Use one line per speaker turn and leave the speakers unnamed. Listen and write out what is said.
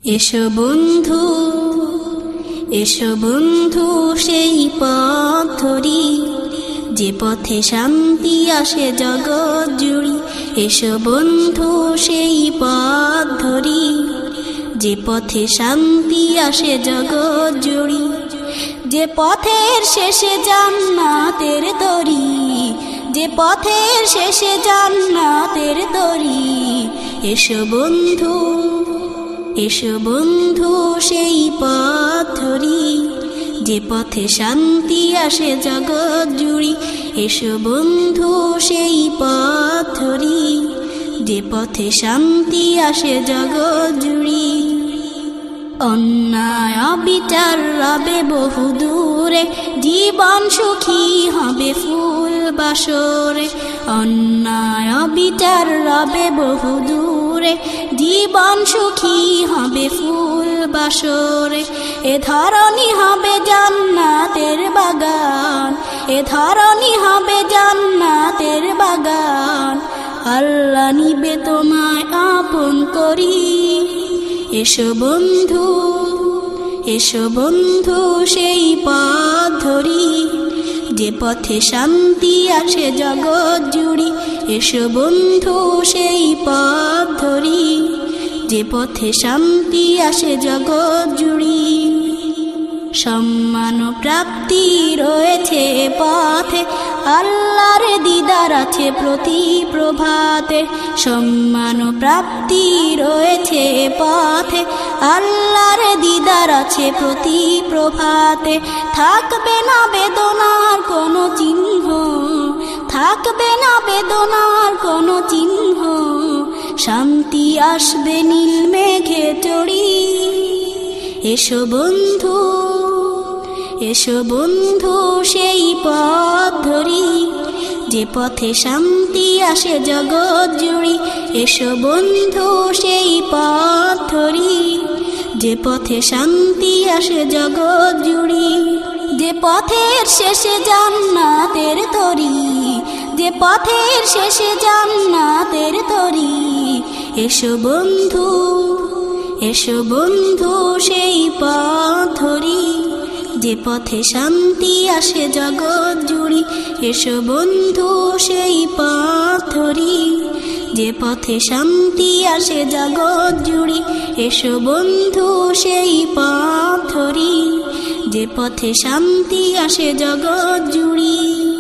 এসো বন্ধু, এসো বন্ধু, সেই পথ ধরি যে পথে শান্তি আসে জগৎ জুড়ি। এসো বন্ধু, সেই পথ ধরি যে পথে শান্তি আসে জগৎ জুড়ি। যে পথের শেষে জান্নাতের তরি, যে পথের শেষে জান্নাতের তরি। এসো বন্ধু, এসো বন্ধু, সেই পথ ধরি যে পথে শান্তি আসে জগৎ জুড়ি। এসো বন্ধু, সেই পথ ধরি যে পথে শান্তি আসে জগৎ জুড়ি। অন্যায় অবিচার রবে বহু দূরে, জীবন সুখী হবে ফুল বাসরে। অন্যায় অবিচার রবে বহু দূরে, জীবন সুখী হবে ফুল বাসরে। এ ধরণী হবে জান্নাতের বাগান, এ ধরণী হবে জান্নাতের বাগান। আল্লাহ নিবে তোমায় আপন করি। এসো বন্ধু, এসো বন্ধু, সেই পথ ধরি যে পথে শান্তি আসে জগৎ জুড়ি। এসো বন্ধু, সেই পথ ধরি যে পথে শান্তি আসে জগৎ জুড়ি। সম্মান প্রাপ্তি রয়েছে পথে, আল্লাহর দিদার আছে প্রতি প্রভাতে। সম্মান প্রাপ্তি রয়েছে পথে, আল্লাহর দিদার আছে প্রতি প্রভাতে। থাকবে না বেদনার কোনো চিহ্ন, থাকবে না বেদনার কোনো চিহ্ন। শান্তি আসবে নীল মেঘে চড়ি। এসো বন্ধু, এসো বন্ধু, সেই পথ ধরি যে পথে শান্তি আসে জগৎ জুড়ি। এসো বন্ধু, সেই পথ ধরি যে পথে শান্তি আসে জগৎ জুড়ি। যে পথের শেষে জান্নাতের তরি, যে পথের শেষে জান্নাতের তরি। এসো বন্ধু, এসো বন্ধু, সেই পথ ধরি যে পথে শান্তি আসে জগৎ জুড়ি। এসো বন্ধু, সেই পথ ধরি যে পথে শান্তি আসে জগৎ জুড়ি। এসো বন্ধু, সেই পথ ধরি যে পথে শান্তি আসে জগৎ জুড়ি।